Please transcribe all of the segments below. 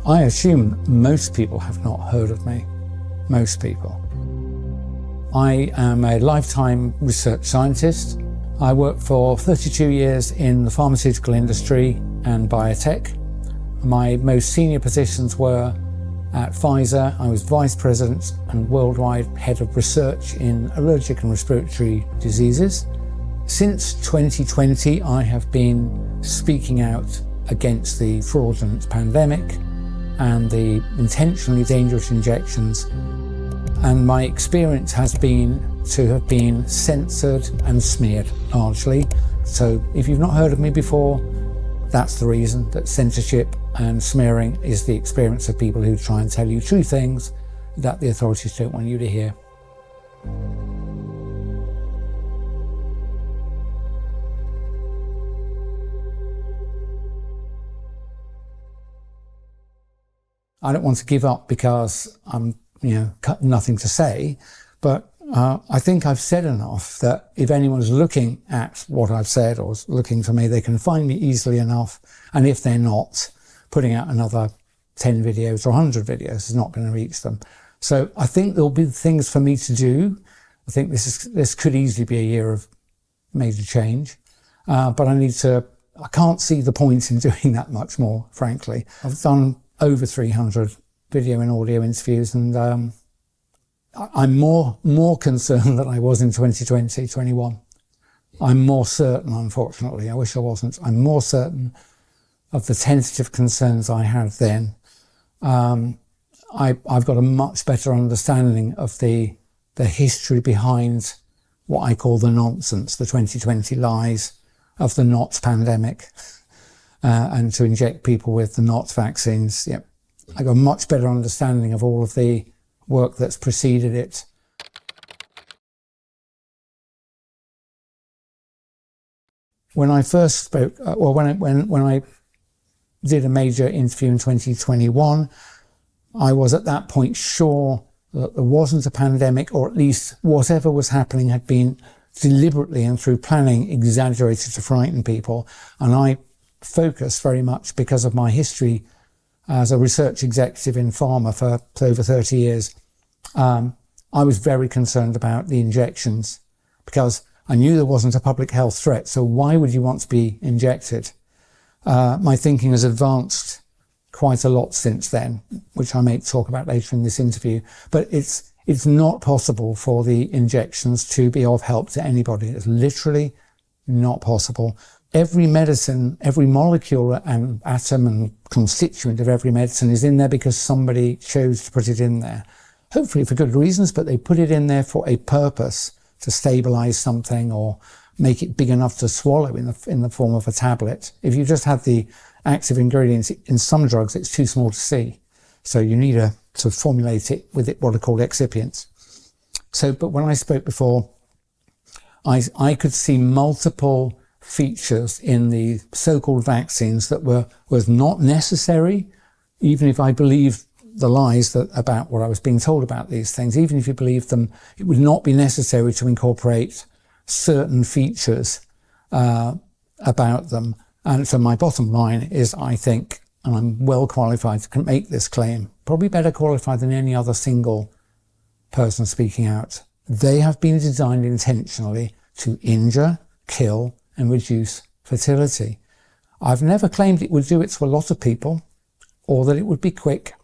I assume most people have not heard of me. Most people. I am a lifetime research scientist. I worked for 32 years in the pharmaceutical industry and biotech. My most senior positions were at Pfizer. I was Vice President and Worldwide Head of Research in Allergic and Respiratory Diseases. Since 2020, I have been speaking out against the fraudulent pandemic and the intentionally dangerous injections. And my experience has been to have been censored and smeared, largely. So if you've not heard of me before, that's the reason, that censorship and smearing is the experience of people who try and tell you true things that the authorities don't want you to hear. I don't want to give up because I'm, nothing to say, but I think I've said enough that if anyone's looking at what I've said or looking for me, they can find me easily enough. And if they're not, putting out another 10 videos or 100 videos is not going to reach them. So I think there'll be things for me to do. I think this could easily be a year of major change, but I can't see the point in doing that much more, frankly. I've done over 300 video and audio interviews, and I'm more concerned than I was in 2020, 21. I'm more certain, unfortunately, I wish I wasn't, I'm more certain of the tentative concerns I had then. I've got a much better understanding of the history behind what I call the nonsense, the 2020 lies of the not pandemic, and to inject people with the not vaccines. Yep. I got a much better understanding of all of the work that's preceded it. When I first spoke, when I did a major interview in 2021, I was at that point sure that there wasn't a pandemic, or at least whatever was happening had been deliberately and through planning exaggerated to frighten people. And I focused very much, because of my history as a research executive in pharma for over 30 years, I was very concerned about the injections because I knew there wasn't a public health threat. So why would you want to be injected? My thinking has advanced quite a lot since then, which I may talk about later in this interview. But it's not possible for the injections to be of help to anybody. It's literally not possible. Every medicine, every molecule and atom and constituent of every medicine is in there because somebody chose to put it in there. Hopefully for good reasons, but they put it in there for a purpose, to stabilize something or make it big enough to swallow in the form of a tablet. If you just have the active ingredients in some drugs, it's too small to see. So you need to formulate it with what are called excipients. But when I spoke before, I could see multiple features in the so-called vaccines that was not necessary, even if I believed the lies about what I was being told about these things. Even if you believed them, it would not be necessary to incorporate certain features about them. And so my bottom line is, I think, and I'm well qualified to make this claim, probably better qualified than any other single person speaking out, they have been designed intentionally to injure, kill, and reduce fertility. I've never claimed it would do it to a lot of people, or that it would be quick.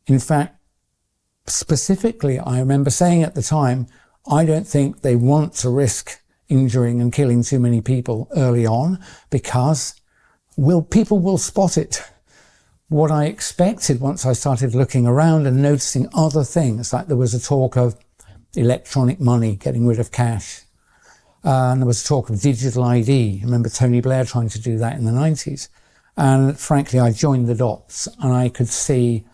In fact, specifically, I remember saying at the time, I don't think they want to risk injuring and killing too many people early on, because people will spot it. What I expected once I started looking around and noticing other things, like there was a talk of electronic money, getting rid of cash. And there was talk of digital ID. I remember Tony Blair trying to do that in the 90s. And frankly, I joined the dots, and I could see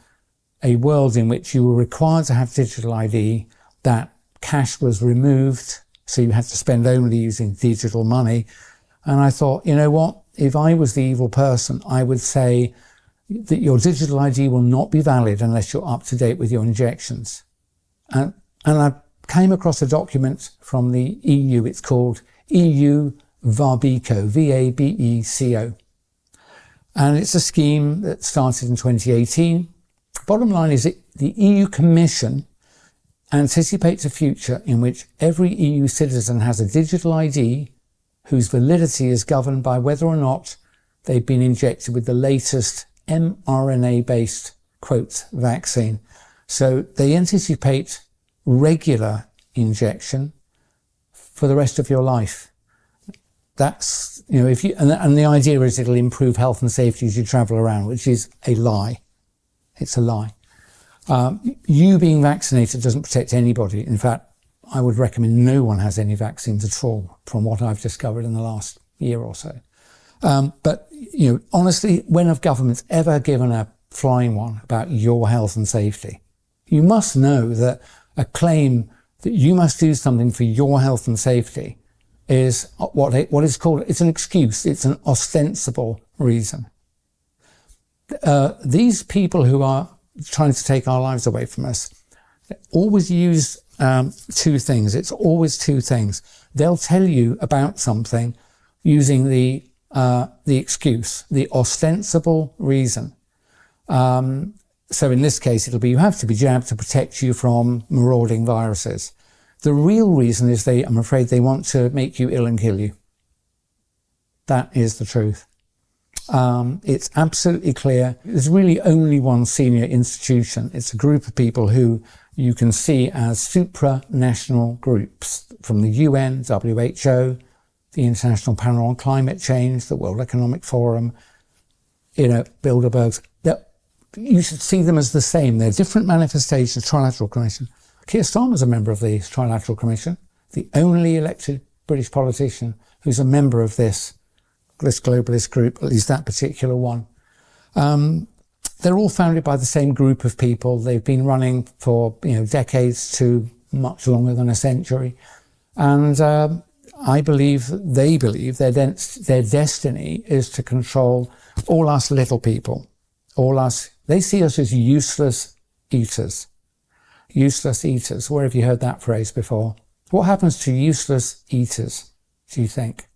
a world in which you were required to have digital ID, that cash was removed, so you had to spend only using digital money. And I thought, you know what? If I was the evil person, I would say that your digital ID will not be valid unless you're up to date with your injections. And I came across a document from the EU. It's called EU Vabeco, V-A-B-E-C-O. And it's a scheme that started in 2018. Bottom line is that the EU Commission anticipates a future in which every EU citizen has a digital ID whose validity is governed by whether or not they've been injected with the latest mRNA-based, quote, vaccine. So they anticipate regular injection for the rest of your life. That's, you know, if you, and the idea is it'll improve health and safety as you travel around, which is a lie. It's a lie. You being vaccinated doesn't protect anybody. In fact, I would recommend no one has any vaccines at all, from what I've discovered in the last year or so. But, you know, honestly, when have governments ever given a flying one about your health and safety? You must know that a claim that you must do something for your health and safety is what is called, it's an excuse, it's an ostensible reason. These people who are trying to take our lives away from us always use two things. It's always two things. They'll tell you about something using the excuse, the ostensible reason. So in this case, it'll be you have to be jabbed to protect you from marauding viruses. The real reason is I'm afraid they want to make you ill and kill you. That is the truth. It's absolutely clear. There's really only one senior institution. It's a group of people who you can see as supranational groups from the UN, WHO, the International Panel on Climate Change, the World Economic Forum, you know, Bilderbergs. You should see them as the same. They're different manifestations. Trilateral Commission. Keir Starmer's a member of the Trilateral Commission, the only elected British politician who's a member of this globalist group, at least that particular one. They're all founded by the same group of people. They've been running for, you know, decades to much longer than a century. And I believe they believe their destiny is to control all us little people, all us. They see us as useless eaters. Useless eaters. Where have you heard that phrase before? What happens to useless eaters, do you think?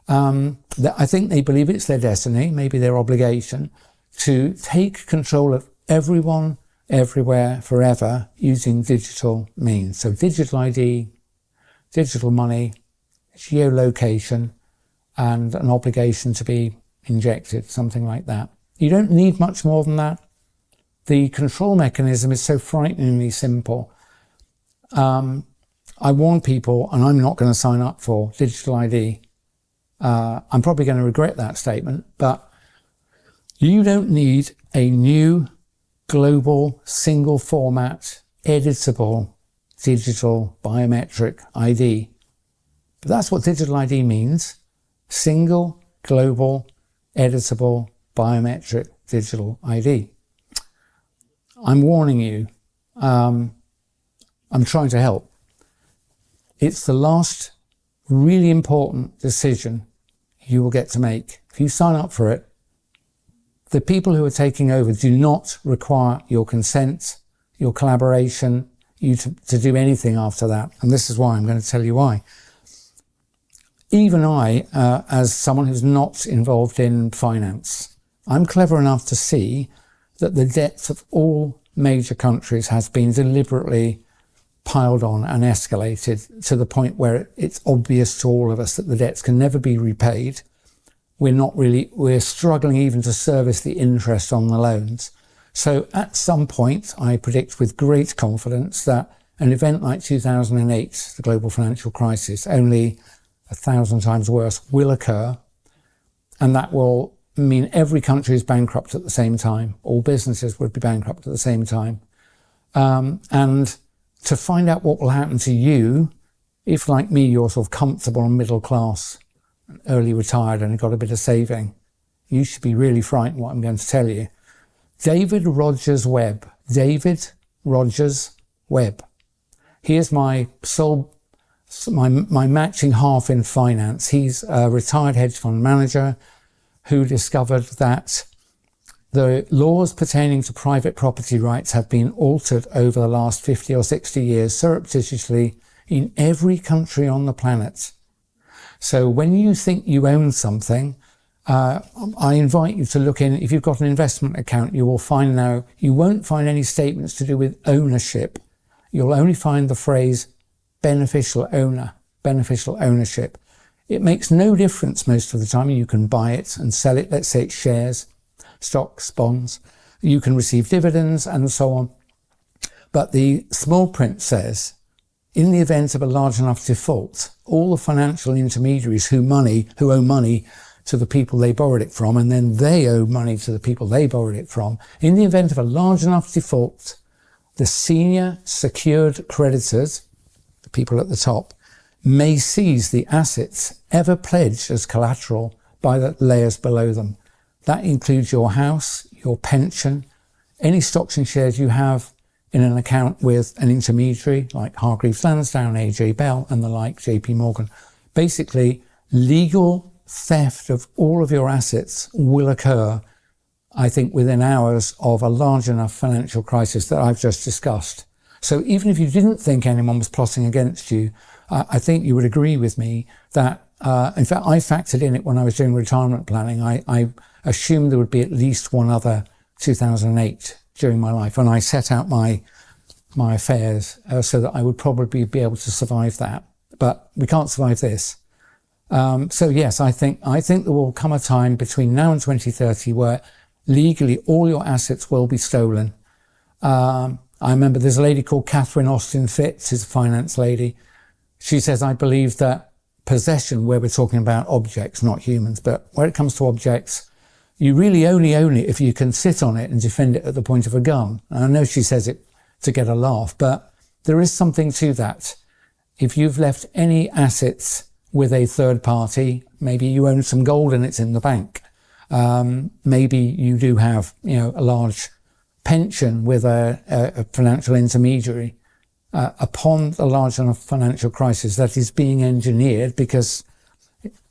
I think they believe it's their destiny, maybe their obligation, to take control of everyone, everywhere, forever, using digital means. So digital ID, digital money, geolocation, and an obligation to be injected, something like that. You don't need much more than that. The control mechanism is so frighteningly simple. I warn people, and I'm not going to sign up for digital ID. I'm probably going to regret that statement, but you don't need a new global single format editable digital biometric ID. But that's what digital ID means. Single global editable biometric digital ID. I'm warning you. I'm trying to help. It's the last really important decision you will get to make. If you sign up for it, the people who are taking over do not require your consent, your collaboration, you to do anything after that. And this is why I'm going to tell you why. Even I, as someone who's not involved in finance, I'm clever enough to see that the debts of all major countries has been deliberately piled on and escalated to the point where it's obvious to all of us that the debts can never be repaid. We're struggling even to service the interest on the loans. So at some point, I predict with great confidence that an event like 2008, the global financial crisis, only 1,000 times worse, will occur. And that will mean every country is bankrupt at the same time. All businesses would be bankrupt at the same time. And to find out what will happen to you, if like me, you're sort of comfortable and middle class, early retired and got a bit of saving, you should be really frightened what I'm going to tell you. David Rogers Webb. David Rogers Webb. Here's my matching half in finance. He's a retired hedge fund manager who discovered that the laws pertaining to private property rights have been altered over the last 50 or 60 years surreptitiously in every country on the planet. So when you think you own something, I invite you to look in. If you've got an investment account, you will find now, you won't find any statements to do with ownership. You'll only find the phrase beneficial ownership. It makes no difference most of the time. You can buy it and sell it. Let's say it's shares, stocks, bonds. You can receive dividends and so on. But the small print says, in the event of a large enough default, all the financial intermediaries who owe money to the people they borrowed it from, and then they owe money to the people they borrowed it from. In the event of a large enough default, the senior secured creditors, the people at the top, may seize the assets ever pledged as collateral by the layers below them. That includes your house, your pension, any stocks and shares you have in an account with an intermediary like Hargreaves Lansdown, AJ Bell and the like, JP Morgan. Basically, legal theft of all of your assets will occur, I think, within hours of a large enough financial crisis that I've just discussed. So even if you didn't think anyone was plotting against you, I think you would agree with me that, in fact, I factored in it when I was doing retirement planning. I assumed there would be at least one other 2008 during my life, and I set out my affairs so that I would probably be able to survive that. But we can't survive this. So yes, I think there will come a time between now and 2030 where legally all your assets will be stolen. I remember there's a lady called Catherine Austin Fitz, who's a finance lady. She says, I believe that possession, where we're talking about objects, not humans, but where it comes to objects, you really only own it if you can sit on it and defend it at the point of a gun. And I know she says it to get a laugh, but there is something to that. If you've left any assets with a third party, maybe you own some gold and it's in the bank. Maybe you do have, a large pension with a financial intermediary. Upon a large enough financial crisis that is being engineered, because,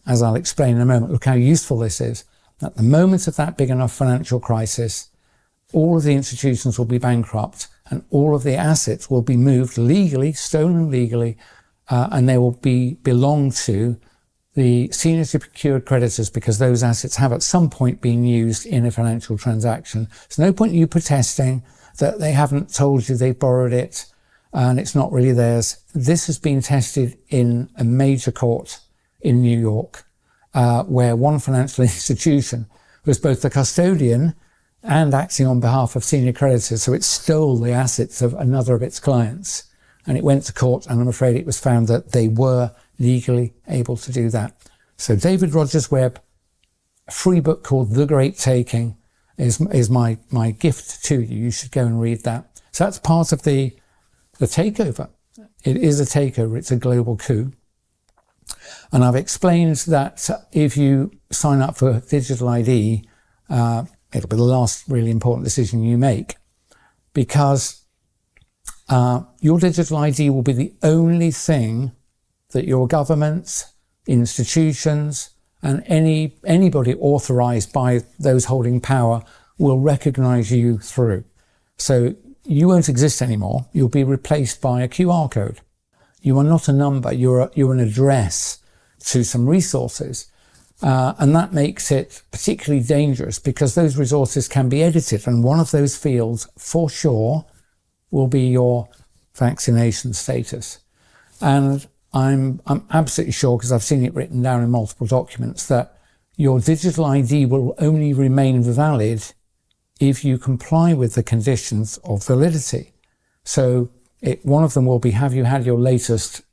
as I'll explain in a moment, look how useful this is. At the moment of that big enough financial crisis, all of the institutions will be bankrupt and all of the assets will be moved legally, stolen legally, and they will belong to the senior secured creditors, because those assets have at some point been used in a financial transaction. There's no point in you protesting that they haven't told you they've borrowed it and it's not really theirs. This has been tested in a major court in New York, where one financial institution was both the custodian and acting on behalf of senior creditors. So it stole the assets of another of its clients. And it went to court, and I'm afraid it was found that they were legally able to do that. So David Rogers Webb, a free book called The Great Taking, is my gift to you. You should go and read that. So that's part of the takeover. It is a takeover. It's a global coup. And I've explained that if you sign up for digital ID, it'll be the last really important decision you make, because your digital ID will be the only thing that your governments, institutions, and anybody authorized by those holding power will recognize you through. So you won't exist anymore. You'll be replaced by a QR code. You are not a number. You're an address to some resources. And that makes it particularly dangerous, because those resources can be edited. And one of those fields, for sure, will be your vaccination status. And I'm absolutely sure, because I've seen it written down in multiple documents, that your digital ID will only remain valid if you comply with the conditions of validity. So one of them will be, have you had your latest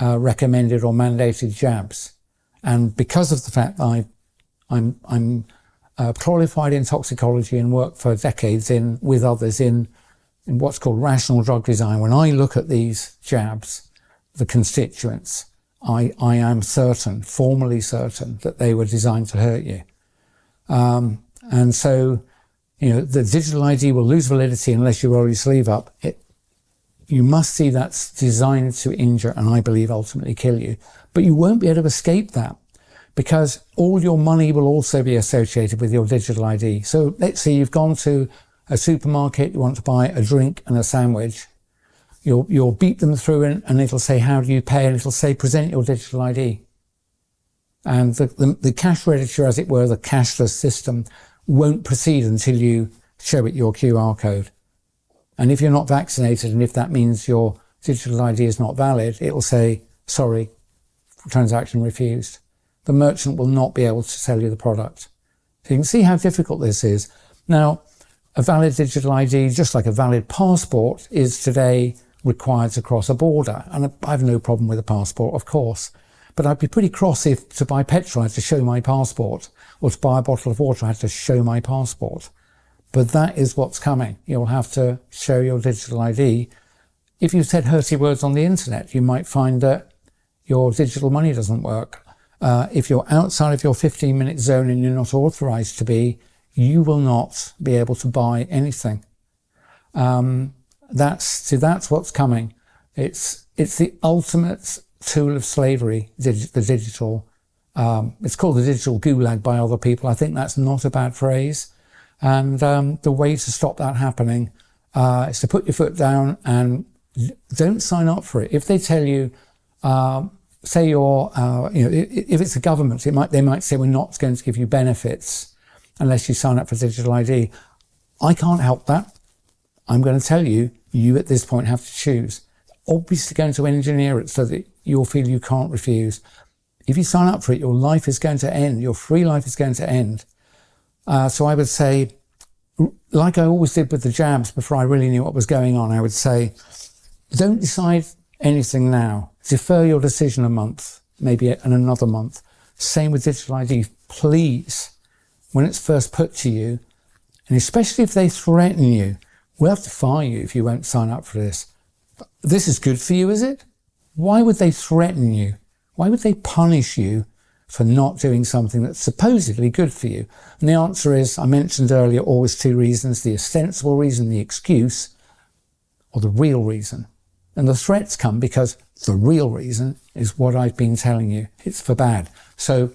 recommended or mandated jabs? And because of the fact that I'm qualified in toxicology and worked for decades with others in what's called rational drug design, when I look at these jabs, the constituents, I am certain, formally certain, that they were designed to hurt you. And so, the digital ID will lose validity unless you roll your sleeve up. You must see that's designed to injure and, I believe, ultimately kill you. But you won't be able to escape that, because all your money will also be associated with your digital ID. So let's say you've gone to a supermarket, you want to buy a drink and a sandwich. You'll beep them through and it'll say, how do you pay? And it'll say, present your digital ID. And the cash register, as it were, the cashless system, won't proceed until you show it your QR code. And if you're not vaccinated, and if that means your digital ID is not valid, it will say, sorry, transaction refused. The merchant will not be able to sell you the product. So you can see how difficult this is. Now, a valid digital ID, just like a valid passport, is today required to cross a border. And I have no problem with a passport, of course. But I'd be pretty cross if to buy petrol I had to show my passport, or to buy a bottle of water I had to show my passport. But that is what's coming. You'll have to show your digital ID. If you said hurty words on the internet, you might find that your digital money doesn't work. If you're outside of your 15-minute zone and you're not authorized to be, you will not be able to buy anything. That's what's coming. It's the ultimate tool of slavery, the digital. It's called the digital gulag by other people. I think that's not a bad phrase. And the way to stop that happening is to put your foot down and don't sign up for it. If they tell you, say you're, if it's a government, they might say we're not going to give you benefits unless you sign up for digital ID. I can't help that. I'm going to tell you, you at this point have to choose. Obviously going to engineer it so that you'll feel you can't refuse. If you sign up for it, your life is going to end. Your free life is going to end. So I would say, like I always did with the jabs before I really knew what was going on, I would say, don't decide anything now. Defer your decision a month, maybe another month. Same with digital ID. Please, when it's first put to you, and especially if they threaten you, we'll have to fire you if you won't sign up for this. This is good for you, is it? Why would they threaten you? Why would they punish you for not doing something that's supposedly good for you? And the answer is, I mentioned earlier, always two reasons: the ostensible reason, the excuse, or the real reason. And the threats come because the real reason is what I've been telling you. It's for bad. So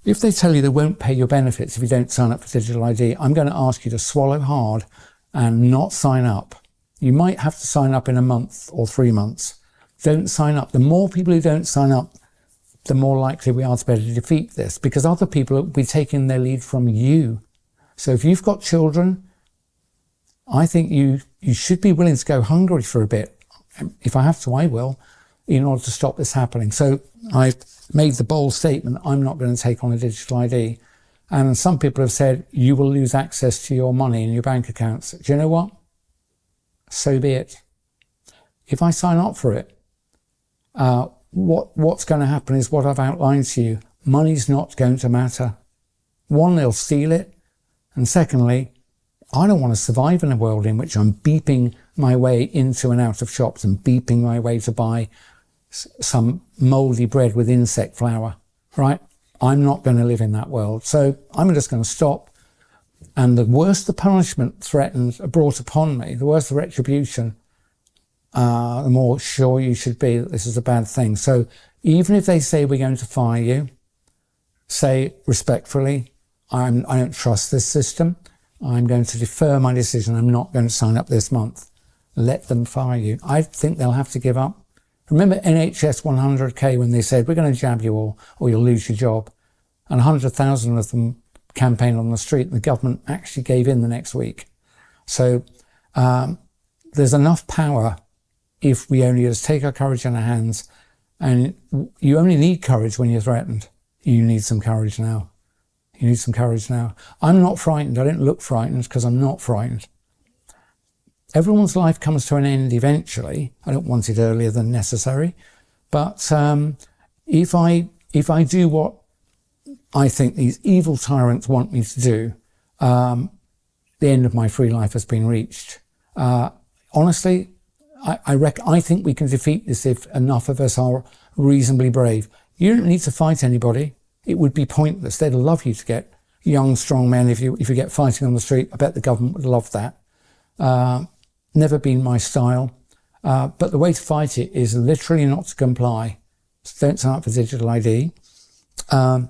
if they tell you they won't pay your benefits if you don't sign up for digital ID, I'm going to ask you to swallow hard and not sign up. You might have to sign up in a month or 3 months. Don't sign up. The more people who don't sign up, the more likely we are to be able to defeat this, because other people will be taking their lead from you. So if you've got children, I think you should be willing to go hungry for a bit. If I have to, I will, in order to stop this happening. So I've made the bold statement, I'm not going to take on a digital ID. And some people have said, you will lose access to your money in your bank accounts. Do you know what? So be it. If I sign up for it, what's going to happen is what I've outlined to you. Money's not going to matter. One, they'll steal it. And secondly, I don't want to survive in a world in which I'm beeping my way into and out of shops and beeping my way to buy some mouldy bread with insect flour, right? I'm not going to live in that world. So I'm just going to stop. And the worse the punishment threatened, brought upon me, the worse the retribution, the more sure you should be that this is a bad thing. So even if they say we're going to fire you, say respectfully, I don't trust this system. I'm going to defer my decision. I'm not going to sign up this month. Let them fire you. I think they'll have to give up. Remember NHS 100K when they said, we're going to jab you all or you'll lose your job. And 100,000 of them campaigned on the street. The government actually gave in the next week. So there's enough power if we only just take our courage in our hands. And you only need courage when you're threatened. You need some courage now. You need some courage now. I'm not frightened. I don't look frightened because I'm not frightened. Everyone's life comes to an end eventually. I don't want it earlier than necessary. But if I do what I think these evil tyrants want me to do, the end of my free life has been reached. Honestly, I think we can defeat this if enough of us are reasonably brave. You don't need to fight anybody. It would be pointless. They'd love you to get young, strong men if you get fighting on the street. I bet the government would love that. Never been my style. But the way to fight it is literally not to comply. So don't sign up for digital ID. I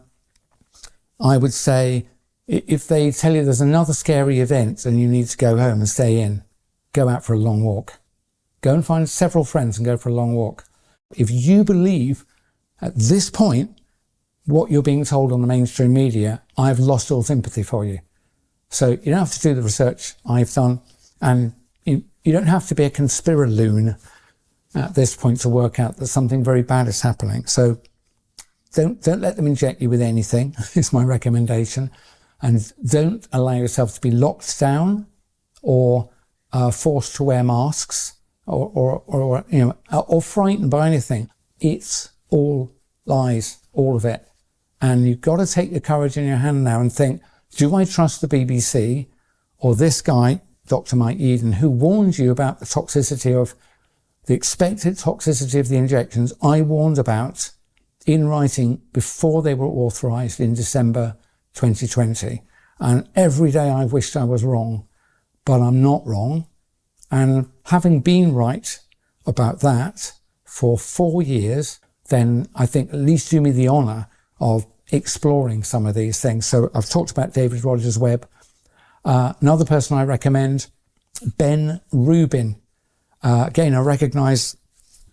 would say if they tell you there's another scary event and you need to go home and stay in, go out for a long walk. Go and find several friends and go for a long walk. If you believe at this point what you're being told on the mainstream media, I've lost all sympathy for you. So you don't have to do the research I've done, and you don't have to be a conspiraloon at this point to work out that something very bad is happening. So don't let them inject you with anything, is my recommendation. And don't allow yourself to be locked down or forced to wear masks or frightened by anything. It's all lies, all of it. And you've got to take your courage in your hand now and think, do I trust the BBC or this guy, Dr. Mike Yeadon, who warned you about the toxicity of the expected toxicity of the injections I warned about in writing before they were authorised in December 2020. And every day I wished I was wrong, but I'm not wrong. And having been right about that for 4 years, then I think at least do me the honour of exploring some of these things. So I've talked about David Rogers Webb. Another person I recommend, Ben Rubin. Again, I recognise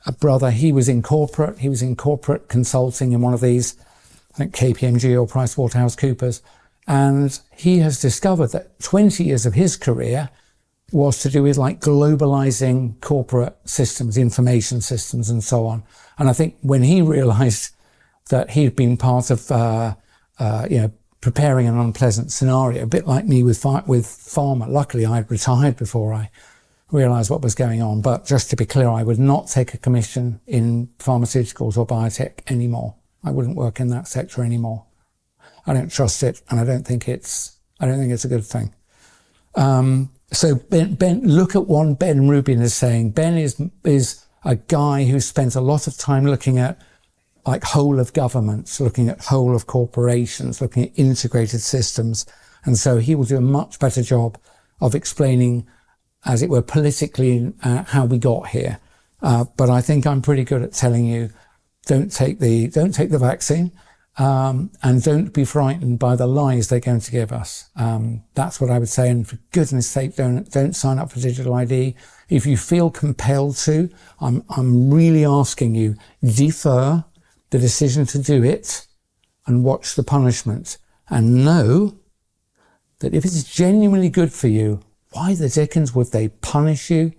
a brother. He was in corporate consulting in one of these, I think KPMG or PricewaterhouseCoopers. And he has discovered that 20 years of his career was to do with like globalizing corporate systems, information systems and so on. And I think when he realized that he'd been part of, preparing an unpleasant scenario, a bit like me with pharma. Luckily, I had retired before I realised what was going on. But just to be clear, I would not take a commission in pharmaceuticals or biotech anymore. I wouldn't work in that sector anymore. I don't trust it, and I don't think it's a good thing. So Ben, look at what Ben Rubin is saying. Ben is a guy who spends a lot of time looking at like whole of governments, looking at whole of corporations, looking at integrated systems. And so he will do a much better job of explaining, as it were, politically how we got here. But I think I'm pretty good at telling you, don't take the vaccine, and don't be frightened by the lies they're going to give us. That's what I would say. And for goodness sake, don't sign up for digital ID. If you feel compelled to, I'm really asking you, defer the decision to do it and watch the punishment, and know that if it's genuinely good for you, why the dickens would they punish you?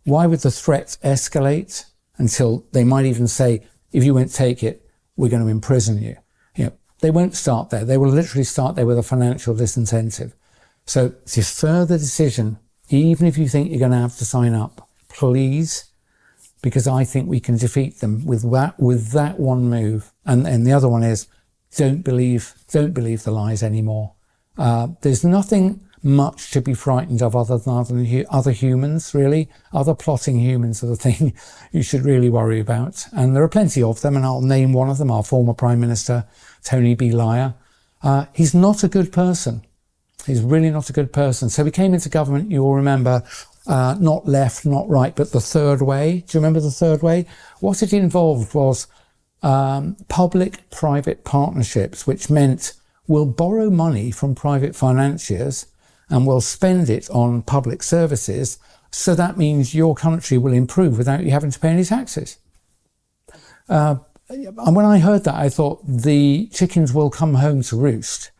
Why would the threats escalate until they might even say, if you won't take it, we're going to imprison you? They won't start there. They will literally start there with a financial disincentive. So defer the decision, even if you think you're going to have to sign up, please, because I think we can defeat them with that one move. And the other one is, don't believe the lies anymore. There's nothing much to be frightened of other than other humans, really. Other plotting humans are the thing you should really worry about. And there are plenty of them, and I'll name one of them, our former Prime Minister, Tony Blair. He's not a good person. He's really not a good person. So he came into government, you will remember, not left, not right, but the third way. Do you remember the third way? What it involved was public-private partnerships, which meant we'll borrow money from private financiers and we'll spend it on public services. So that means your country will improve without you having to pay any taxes. And when I heard that, I thought the chickens will come home to roost.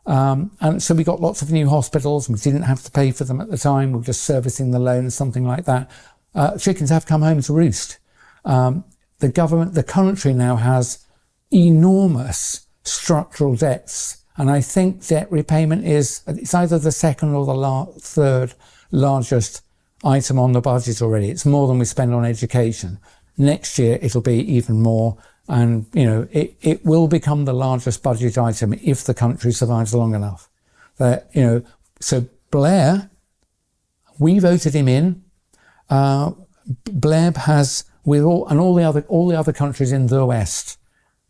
And so we got lots of new hospitals. We didn't have to pay for them at the time. We were just servicing the loan, something like that. Chickens have come home to roost. The country now has enormous structural debts. And I think debt repayment it's either the second or the third largest item on the budget already. It's more than we spend on education. Next year, it'll be even more. And, it will become the largest budget item if the country survives long enough. So Blair, we voted him in. Blair has, all the other countries in the West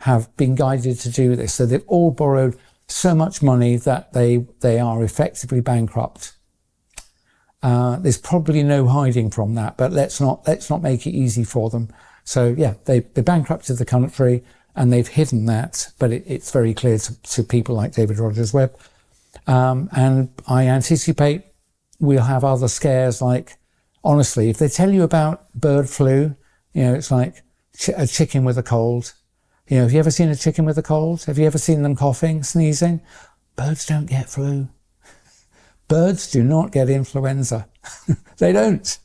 have been guided to do this. So they've all borrowed so much money that they are effectively bankrupt. There's probably no hiding from that, but let's not make it easy for them. So yeah, they bankrupted the country and they've hidden that, but it's very clear to people like David Rogers Webb. And I anticipate we'll have other scares, like, honestly, if they tell you about bird flu, it's like a chicken with a cold. You know, have you ever seen a chicken with a cold? Have you ever seen them coughing, sneezing? Birds don't get flu. Birds do not get influenza. They don't.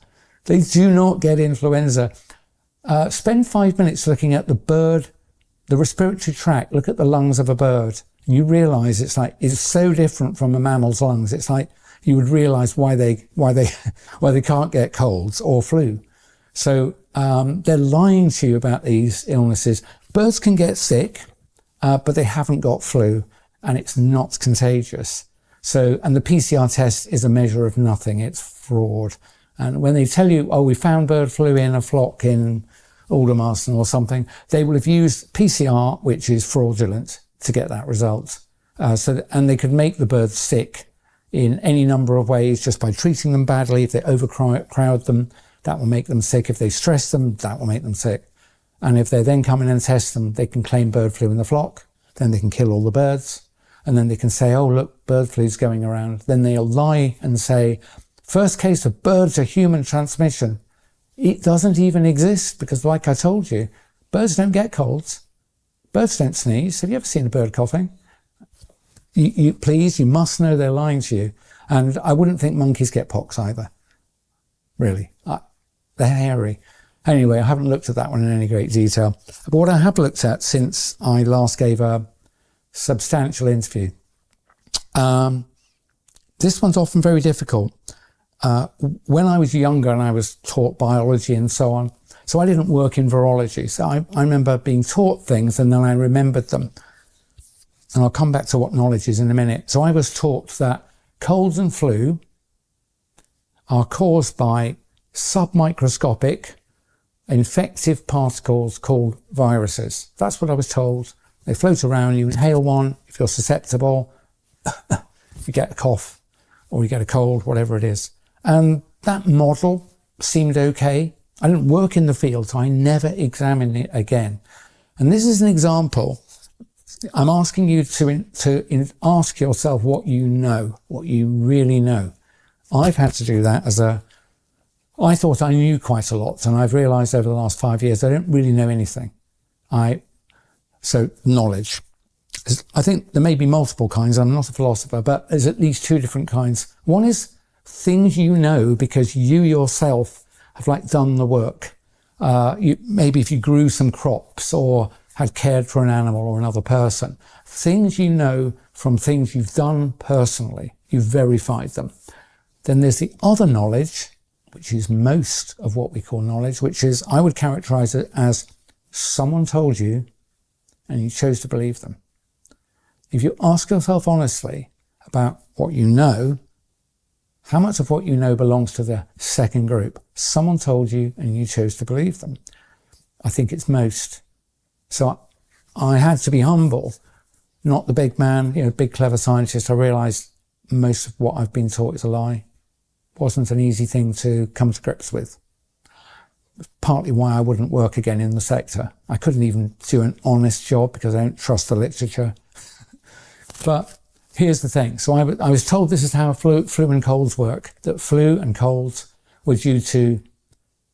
They do not get influenza. Spend 5 minutes looking at the bird, the respiratory tract. Look at the lungs of a bird. And you realise it's so different from a mammal's lungs. It's like you would realise why they can't get colds or flu. So they're lying to you about these illnesses. Birds can get sick, but they haven't got flu, and it's not contagious. So, and the PCR test is a measure of nothing. It's fraud. And when they tell you, oh, we found bird flu in a flock in Aldermaston or something, they will have used PCR, which is fraudulent, to get that result. And they could make the birds sick in any number of ways just by treating them badly. If they overcrowd them, that will make them sick. If they stress them, that will make them sick. And if they then come in and test them, they can claim bird flu in the flock. Then they can kill all the birds. And then they can say, oh, look, bird flu is going around. Then they'll lie and say, first case of bird to human transmission. It doesn't even exist because, like I told you, birds don't get colds. Birds don't sneeze. Have you ever seen a bird coughing? Please, you must know they're lying to you. And I wouldn't think monkeys get pox either. Really. They're hairy. Anyway, I haven't looked at that one in any great detail. But what I have looked at since I last gave a substantial interview, this one's often very difficult. When I was younger and I was taught biology and so on, so I didn't work in virology. So I remember being taught things and then I remembered them. And I'll come back to what knowledge is in a minute. So I was taught that colds and flu are caused by submicroscopic infective particles called viruses. That's what I was told. They float around, you inhale one, if you're susceptible, you get a cough or you get a cold, whatever it is. And that model seemed okay. I didn't work in the field, so I never examined it again. And this is an example. I'm asking you to ask yourself what you know, what you really know. I've had to do that I thought I knew quite a lot, and I've realised over the last 5 years I don't really know anything. So knowledge. I think there may be multiple kinds. I'm not a philosopher, but there's at least two different kinds. One is things you know because you yourself have done the work. Maybe if you grew some crops or had cared for an animal or another person. Things you know from things you've done personally. You've verified them. Then there's the other knowledge, which is most of what we call knowledge, which is, I would characterize it as someone told you and you chose to believe them. If you ask yourself honestly about what you know, how much of what you know belongs to the second group? Someone told you and you chose to believe them. I think it's most. So I had to be humble, not the big man, big clever scientist. I realized most of what I've been taught is a lie. It wasn't an easy thing to come to grips with. Partly why I wouldn't work again in the sector. I couldn't even do an honest job because I don't trust the literature. But here's the thing. So I was told this is how flu and colds work, that flu and colds were due to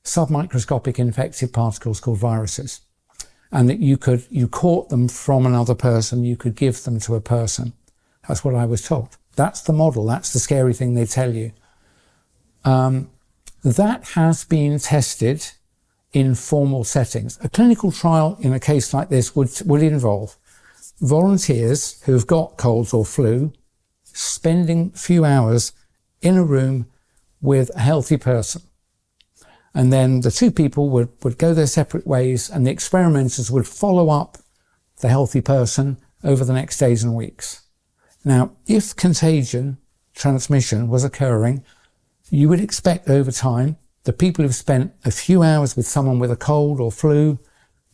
submicroscopic infective particles called viruses. And that you caught them from another person, you could give them to a person. That's what I was told. That's the model. That's the scary thing they tell you. That has been tested in formal settings. A clinical trial in a case like this would involve volunteers who have got colds or flu spending a few hours in a room with a healthy person. And then the two people would go their separate ways and the experimenters would follow up the healthy person over the next days and weeks. Now, if transmission was occurring, you would expect over time the people who've spent a few hours with someone with a cold or flu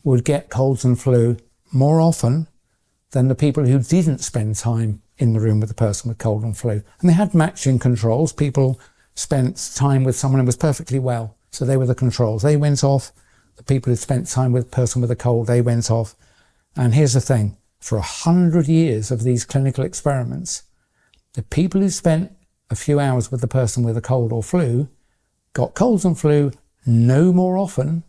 would get colds and flu more often than the people who didn't spend time in the room with the person with cold and flu. And they had matching controls. People spent time with someone who was perfectly well. So they were the controls. They went off. The people who spent time with a person with a cold, they went off. And here's the thing. For 100 years of these clinical experiments, the people who spent a few hours with the person with a cold or flu got colds and flu no more often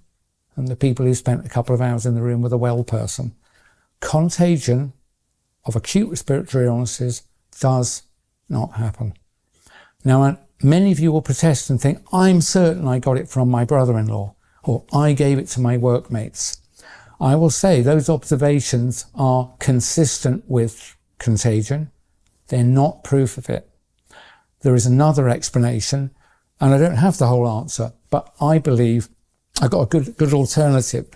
than the people who spent a couple of hours in the room with a well person. contagion of acute respiratory illnesses does not happen. Now, many of you will protest and think, I'm certain I got it from my brother-in-law, or I gave it to my workmates. I will say those observations are consistent with contagion. They're not proof of it. There is another explanation, and I don't have the whole answer, but I believe I've got a good alternative.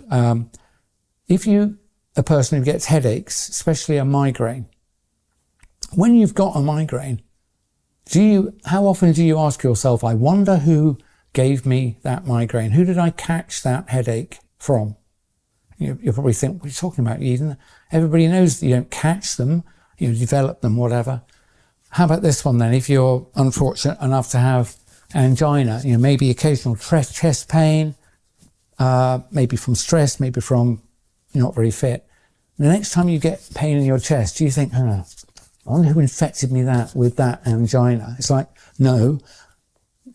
If you, a person who gets headaches, especially a migraine, when you've got a migraine, how often do you ask yourself, I wonder who gave me that migraine? Who did I catch that headache from? You'll probably think, what are you talking about, Yeadon? Everybody knows that you don't catch them, you develop them, whatever. How about this one then? If you're unfortunate enough to have angina, maybe occasional chest pain, maybe from stress, maybe from you're not very fit. The next time you get pain in your chest, do you think, I wonder who infected me with that angina? It's like, no,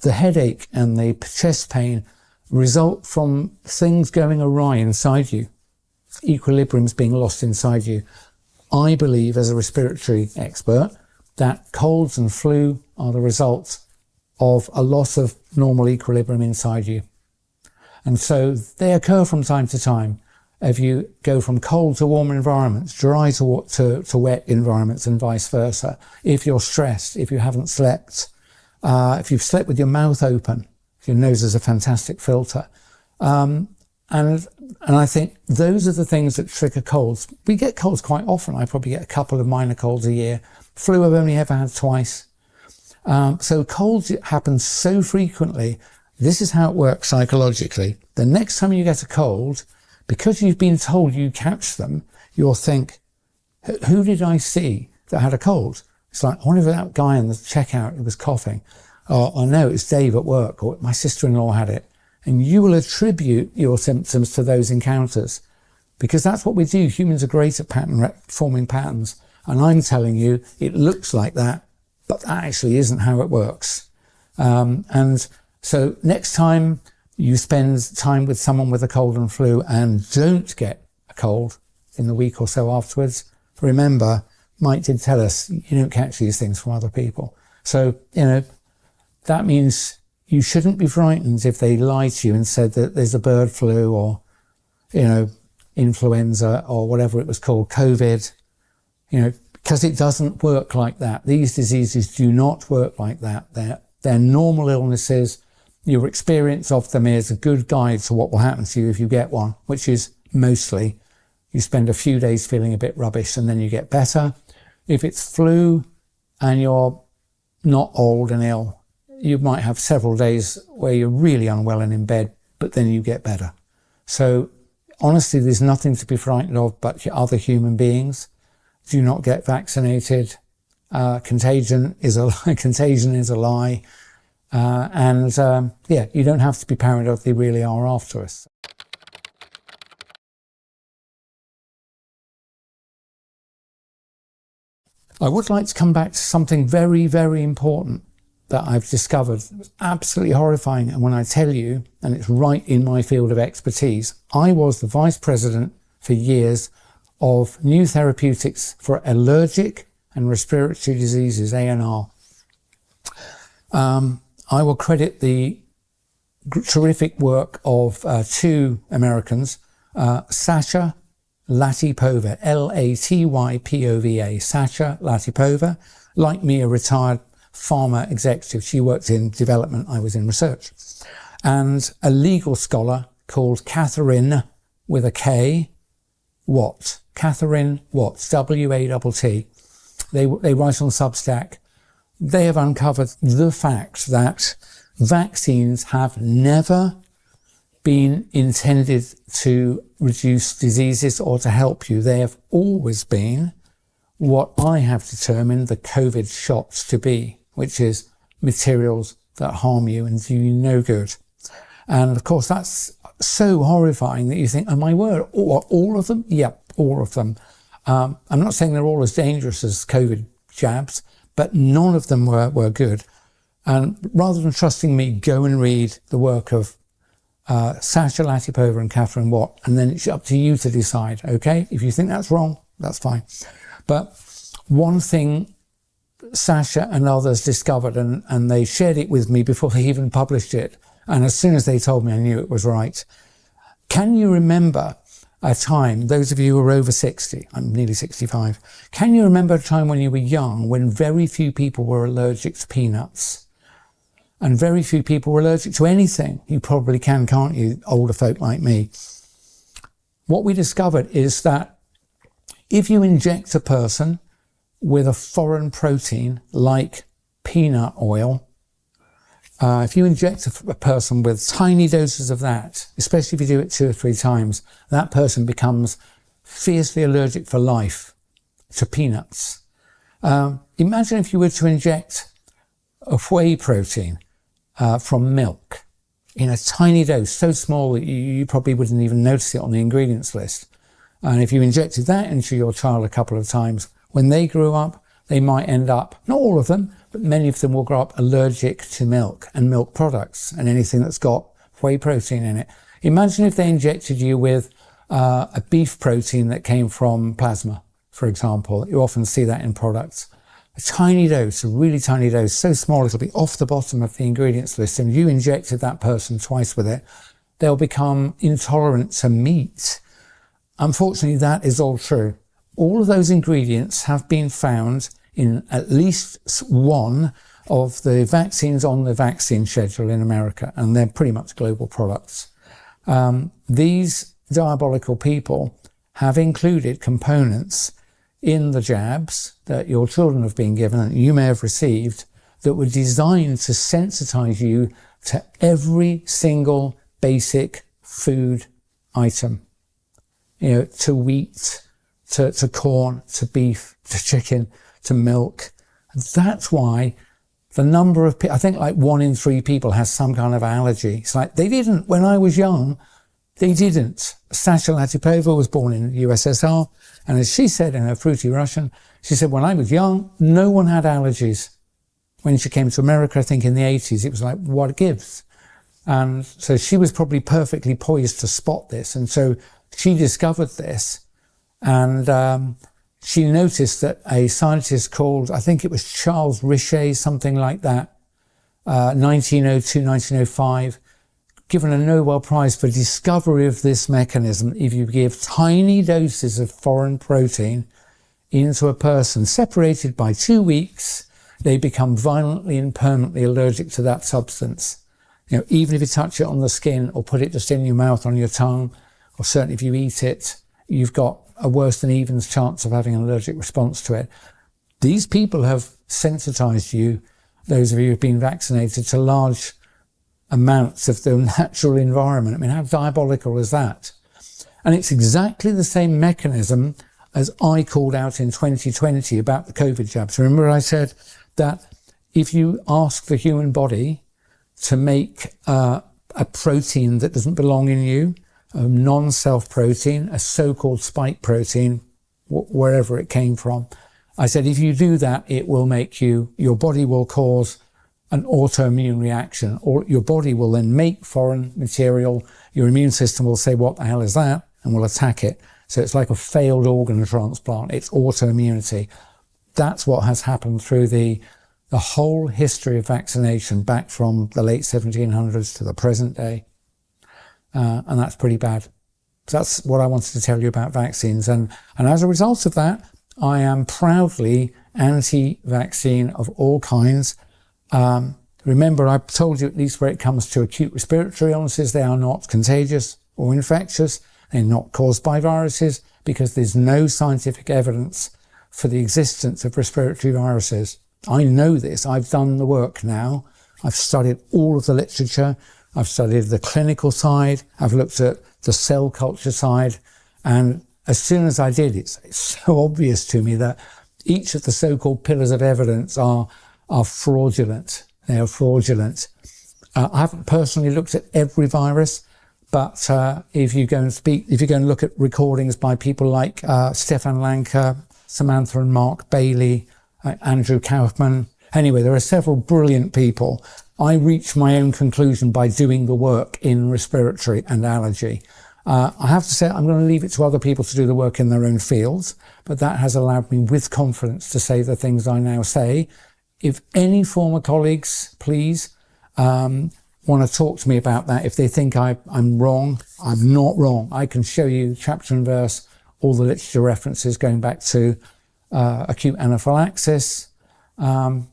the headache and the chest pain result from things going awry inside you. Equilibrium's being lost inside you. I believe, as a respiratory expert, that colds and flu are the result of a loss of normal equilibrium inside you. And so they occur from time to time. If you go from cold to warm environments, dry to wet environments, and vice versa. If you're stressed, if you haven't slept, if you've slept with your mouth open, your nose is a fantastic filter. And I think those are the things that trigger colds. We get colds quite often. I probably get a couple of minor colds a year. Flu I've only ever had twice. So colds happen so frequently. This is how it works psychologically. The next time you get a cold, because you've been told you catch them, you'll think, who did I see that had a cold? It's like, I wonder if that guy in the checkout who was coughing. Or I know it's Dave at work, or my sister-in-law had it. And you will attribute your symptoms to those encounters, because that's what we do. Humans are great at forming patterns. And I'm telling you, it looks like that, but that actually isn't how it works. And so next time you spend time with someone with a cold and flu and don't get a cold in the week or so afterwards, remember, Mike did tell us you don't catch these things from other people. So, that means you shouldn't be frightened if they lie to you and said that there's a bird flu or, influenza or whatever it was called, COVID, because it doesn't work like that. These diseases do not work like that. They're normal illnesses. Your experience of them is a good guide to what will happen to you if you get one, which is mostly you spend a few days feeling a bit rubbish and then you get better. If it's flu and you're not old and ill, you might have several days where you're really unwell and in bed, but then you get better. So honestly, there's nothing to be frightened of but your other human beings. Do not get vaccinated. Contagion is a lie. You don't have to be paranoid. They really are after us. I would like to come back to something very, very important that I've discovered. It was absolutely horrifying. And when I tell you, and it's right in my field of expertise, I was the vice president for years of new therapeutics for allergic and respiratory diseases, ANR. I will credit the terrific work of two Americans, Sasha Latypova, Latypova, Sasha Latypova, like me, a retired pharma executive. She worked in development, I was in research. And a legal scholar called Catherine, with a K, Watt. Catherine Watt, W-A-T-T. They write on Substack. They have uncovered the fact that vaccines have never been intended to reduce diseases or to help you. They have always been what I have determined the COVID shots to be, which is materials that harm you and do you no good. And of course, that's so horrifying that you think, oh my word, all of them? Yep, all of them. I'm not saying they're all as dangerous as COVID jabs, but none of them were good. And rather than trusting me, go and read the work of Sasha Latypova and Catherine Watt, and then it's up to you to decide, okay? If you think that's wrong, That's fine. But one thing Sasha and others discovered, and they shared it with me before they even published it, and as soon as they told me, I knew it was right. Can you remember a time, those of you who are over 60, I'm nearly 65, can you remember a time when you were young when very few people were allergic to peanuts? And very few people were allergic to anything? You probably can, can't you, older folk like me? What we discovered is that if you inject a person with a foreign protein like peanut oil, if you inject a person with tiny doses of that, especially if you do it 2 or 3 times, that person becomes fiercely allergic for life to peanuts. Imagine if you were to inject a whey protein from milk in a tiny dose, so small that you probably wouldn't even notice it on the ingredients list. And if you injected that into your child a couple of times, when they grew up, they might end up, not all of them, but many of them will grow up allergic to milk and milk products and anything that's got whey protein in it. Imagine if they injected you with a beef protein that came from plasma, for example. You often see that in products. A tiny dose, a really tiny dose, so small it'll be off the bottom of the ingredients list, and you injected that person twice with it, they'll become intolerant to meat. Unfortunately, that is all true. All of those ingredients have been found in at least one of the vaccines on the vaccine schedule in America, and they're pretty much global products. These diabolical people have included components in the jabs that your children have been given and you may have received that were designed to sensitize you to every single basic food item. You know, to wheat, to corn, to beef, to chicken, to milk. That's why the number of people, I think like 1 in 3 people has some kind of allergy. It's like, they didn't, when I was young, they didn't. Sasha Latypova was born in the USSR, and as she said in her fruity Russian, she said, when I was young, no one had allergies. When she came to America, I think in the 80s, it was like, what gives? And so she was probably perfectly poised to spot this. And so she discovered this, and she noticed that a scientist called, I think it was Charles Richet, something like that, 1902, 1905, given a Nobel Prize for discovery of this mechanism. If you give tiny doses of foreign protein into a person separated by 2 weeks, they become violently and permanently allergic to that substance. You know, even if you touch it on the skin or put it just in your mouth, on your tongue, or certainly if you eat it, you've got a worse than even chance of having an allergic response to it. These people have sensitized you, those of you who've been vaccinated, to large amounts of the natural environment. I mean, how diabolical is that? And it's exactly the same mechanism as I called out in 2020 about the COVID jabs. Remember I said that if you ask the human body to make a protein that doesn't belong in you, a non-self protein, a so-called spike protein, wherever it came from, I said if you do that, it will make you, your body will cause an autoimmune reaction, or your body will then make foreign material, your immune system will say, what the hell is that? And will attack it. So it's like a failed organ transplant. It's autoimmunity. That's what has happened through the whole history of vaccination back from the late 1700s to the present day. And that's pretty bad. So that's what I wanted to tell you about vaccines. And as a result of that, I am proudly anti-vaccine of all kinds. Remember, I've told you, at least where it comes to acute respiratory illnesses, they are not contagious or infectious. They're not caused by viruses because there's no scientific evidence for the existence of respiratory viruses. I know this. I've done the work now. I've studied all of the literature. I've studied the clinical side. I've looked at the cell culture side. And as soon as I did, it's so obvious to me that each of the so-called pillars of evidence are fraudulent. They are fraudulent. I haven't personally looked at every virus, but if you go and look at recordings by people like Stefan Lanka, Samantha and Mark Bailey, Andrew Kaufman. Anyway, there are several brilliant people. I reached my own conclusion by doing the work in respiratory and allergy. I have to say, I'm going to leave it to other people to do the work in their own fields, but that has allowed me with confidence to say the things I now say. If any former colleagues, please, want to talk to me about that, if they think I'm wrong, I'm not wrong. I can show you chapter and verse, all the literature references going back to acute anaphylaxis. I've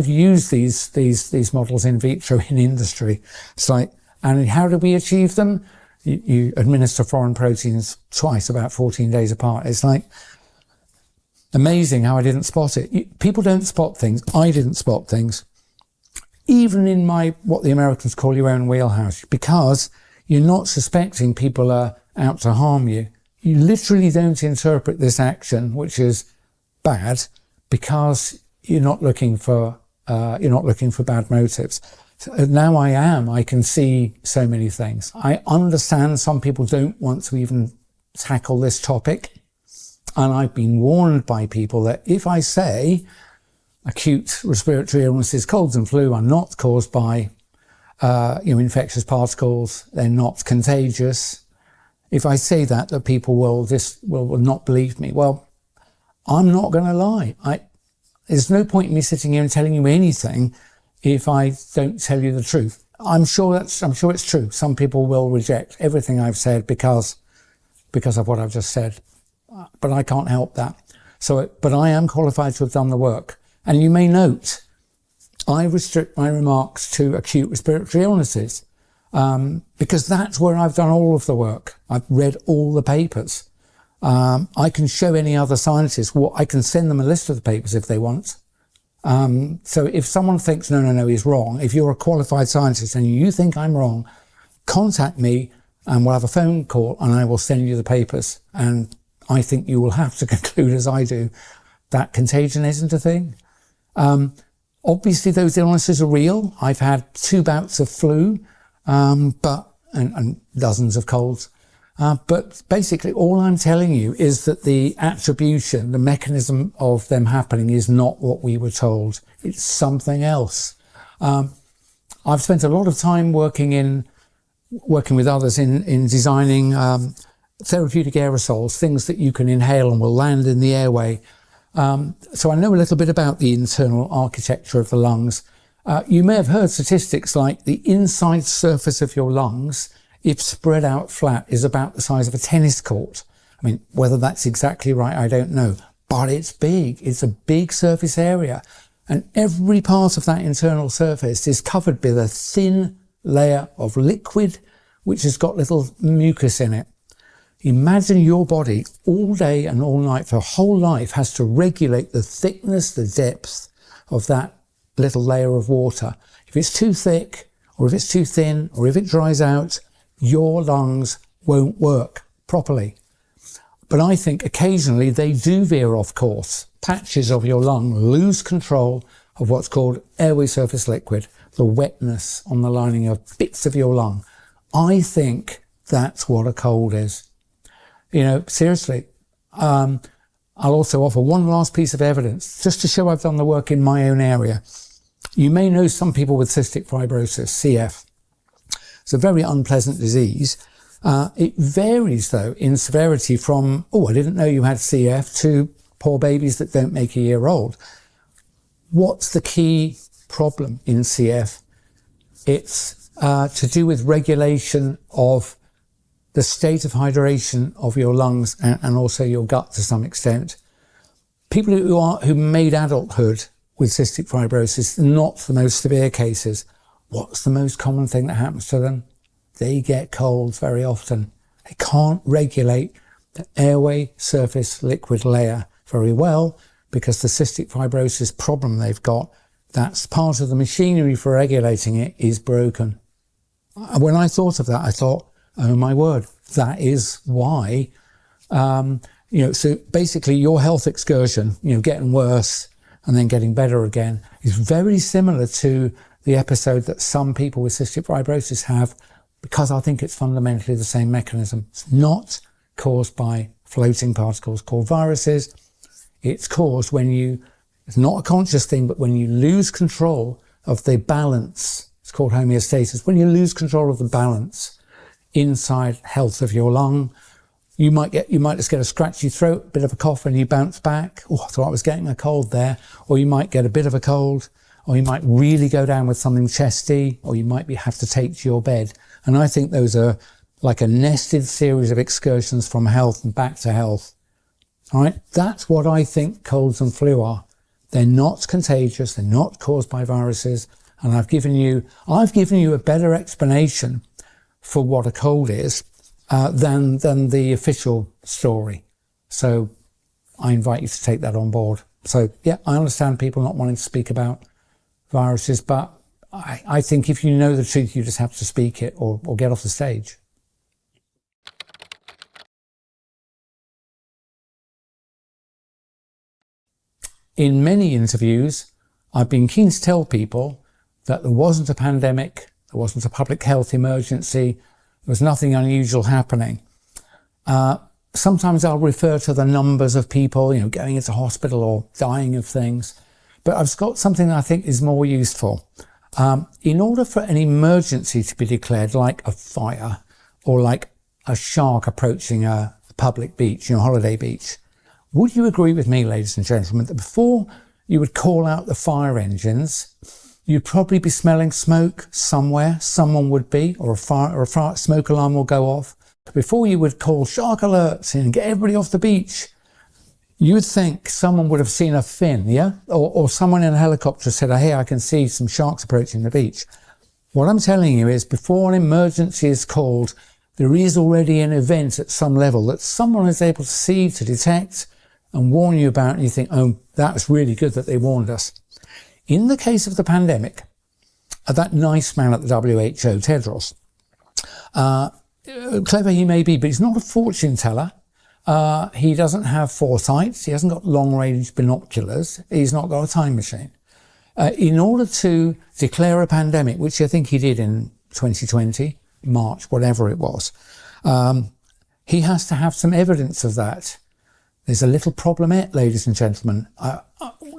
used these models in vitro in industry. It's like, and how do we achieve them? You administer foreign proteins twice, about 14 days apart. It's like amazing how I didn't spot it. People don't spot things. I didn't spot things. Even in what the Americans call your own wheelhouse, because you're not suspecting people are out to harm you. You literally don't interpret this action, which is bad, because you're not looking for bad motives. So now I can see so many things. I understand some people don't want to even tackle this topic. And I've been warned by people that if I say acute respiratory illnesses, colds and flu are not caused by, infectious particles, they're not contagious. If I say that people will not believe me. Well, I'm not going to lie. There's no point in me sitting here and telling you anything if I don't tell you the truth. I'm sure it's true. Some people will reject everything I've said because of what I've just said. But I can't help that. But I am qualified to have done the work. And you may note, I restrict my remarks to acute respiratory illnesses, because that's where I've done all of the work. I've read all the papers. I can show any other scientist I can send them a list of the papers if they want. So if someone thinks, no, he's wrong, if you're a qualified scientist and you think I'm wrong, contact me and we'll have a phone call and I will send you the papers. And I think you will have to conclude, as I do, that contagion isn't a thing. Obviously those illnesses are real. I've had 2 bouts of flu, and dozens of colds. But basically all I'm telling you is that the attribution, the mechanism of them happening is not what we were told. It's something else. I've spent a lot of time working with others in designing therapeutic aerosols, things that you can inhale and will land in the airway. So I know a little bit about the internal architecture of the lungs. You may have heard statistics like the inside surface of your lungs, if spread out flat, is about the size of a tennis court. I mean, whether that's exactly right, I don't know. But it's big. It's a big surface area. And every part of that internal surface is covered with a thin layer of liquid, which has got little mucus in it. Imagine your body all day and all night for whole life has to regulate the thickness, the depth of that little layer of water. If it's too thick, or if it's too thin, or if it dries out, your lungs won't work properly. But I think occasionally they do veer off course. Patches of your lung lose control of what's called airway surface liquid, the wetness on the lining of bits of your lung. I think that's what a cold is. Seriously. I'll also offer one last piece of evidence, just to show I've done the work in my own area. You may know some people with cystic fibrosis, CF. It's a very unpleasant disease. It varies, though, in severity from, I didn't know you had CF, to poor babies that don't make a year old. What's the key problem in CF? It's to do with regulation of the state of hydration of your lungs and also your gut to some extent. People who made adulthood with cystic fibrosis, not the most severe cases. What's the most common thing that happens to them? They get colds very often. They can't regulate the airway surface liquid layer very well because the cystic fibrosis problem they've got, that's part of the machinery for regulating it, is broken. When I thought of that, I thought, oh my word, that is why. So basically your health excursion, getting worse and then getting better again, is very similar to the episode that some people with cystic fibrosis have, because I think it's fundamentally the same mechanism. It's not caused by floating particles called viruses. It's caused it's not a conscious thing, but when you lose control of the balance, it's called homeostasis. When you lose control of the balance inside health of your lung. You might just get a scratchy throat, bit of a cough, and you bounce back. Oh, I thought I was getting a cold there. Or you might get a bit of a cold, or you might really go down with something chesty, or you might have to take to your bed. And I think those are like a nested series of excursions from health and back to health. All right, that's what I think colds and flu are. They're not contagious. They're not caused by viruses. And I've given you a better explanation for what a cold is than the official story. So I invite you to take that on board. So yeah, I understand people not wanting to speak about viruses, but I think if you know the truth, you just have to speak it or get off the stage. In many interviews, I've been keen to tell people that there wasn't a pandemic, there wasn't a public health emergency, there was nothing unusual happening. Sometimes I'll refer to the numbers of people, going into hospital or dying of things, but I've got something that I think is more useful. In order for an emergency to be declared, like a fire or like a shark approaching a public beach, holiday beach, would you agree with me, ladies and gentlemen, that before you would call out the fire engines, you'd probably be smelling smoke somewhere, someone would be, or a smoke alarm will go off. Before you would call shark alerts and get everybody off the beach, you would think someone would have seen a fin, yeah? Or someone in a helicopter said, hey, I can see some sharks approaching the beach. What I'm telling you is before an emergency is called, there is already an event at some level that someone is able to see, to detect, and warn you about, and you think, oh, that was really good that they warned us. In the case of the pandemic, that nice man at the WHO, Tedros, clever he may be, but he's not a fortune teller. He doesn't have foresight. He hasn't got long-range binoculars. He's not got a time machine. In order to declare a pandemic, which I think he did in 2020, March, whatever it was, he has to have some evidence of that. There's a little problemette, ladies and gentlemen.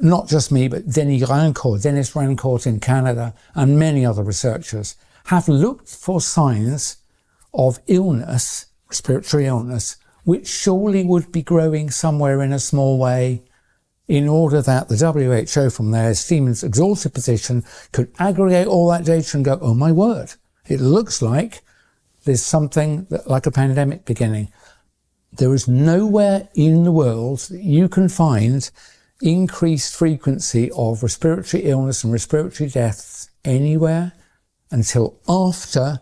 Not just me, but Dennis Rancourt in Canada and many other researchers have looked for signs of illness, respiratory illness, which surely would be growing somewhere in a small way in order that the WHO from their Siemens exalted position could aggregate all that data and go, oh my word, it looks like there's something like a pandemic beginning. There is nowhere in the world that you can find increased frequency of respiratory illness and respiratory deaths anywhere until after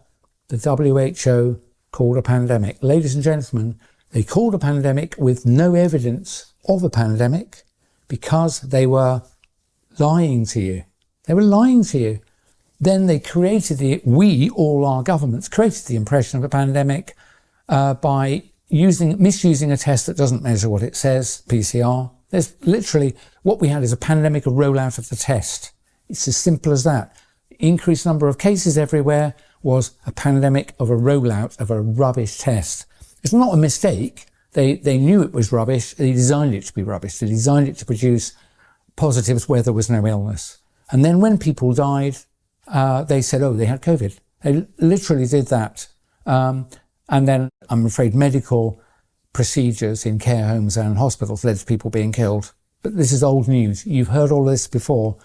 the WHO called a pandemic. Ladies and gentlemen, they called a pandemic with no evidence of a pandemic because they were lying to you. They were lying to you. Then they created all our governments created the impression of a pandemic by misusing a test that doesn't measure what it says, PCR. There's literally, what we had is a pandemic, a rollout of the test. It's as simple as that. Increased number of cases everywhere was a pandemic of a rollout of a rubbish test. It's not a mistake. They knew it was rubbish. They designed it to be rubbish. They designed it to produce positives where there was no illness. And then when people died, they said, oh, they had COVID. They literally did that. And then, I'm afraid, medical procedures in care homes and hospitals led to people being killed. But this is old news. You've heard all this before.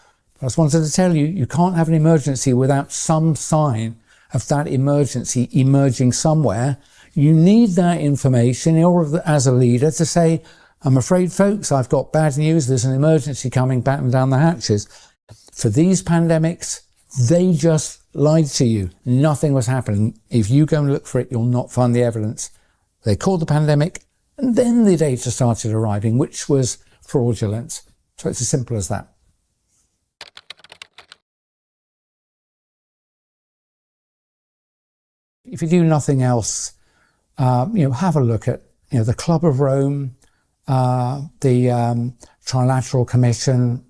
I just wanted to tell you, you can't have an emergency without some sign of that emergency emerging somewhere. You need that information in order, as a leader, to say, I'm afraid, folks, I've got bad news. There's an emergency coming, batten down the hatches. For these pandemics, they just lied to you. Nothing was happening. If you go and look for it, you'll not find the evidence. They called the pandemic, and then the data started arriving, which was fraudulent. So it's as simple as that. If you do nothing else, have a look at, the Club of Rome, the Trilateral Commission.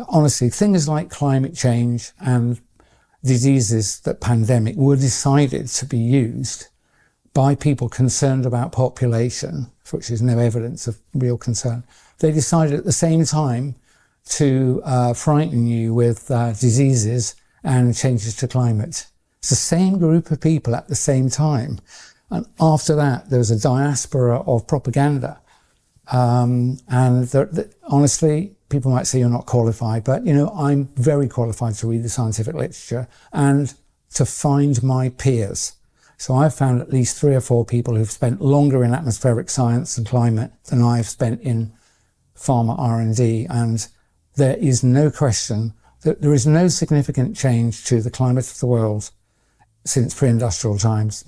Honestly, things like climate change and diseases that pandemic were decided to be used by people concerned about population, for which there's no evidence of real concern. They decided at the same time to frighten you with diseases and changes to climate. It's the same group of people at the same time. And after that, there was a diaspora of propaganda. Honestly, people might say you're not qualified, but I'm very qualified to read the scientific literature and to find my peers. So I've found at least 3 or 4 people who've spent longer in atmospheric science and climate than I've spent in pharma R&D, and there is no question that there is no significant change to the climate of the world since pre-industrial times.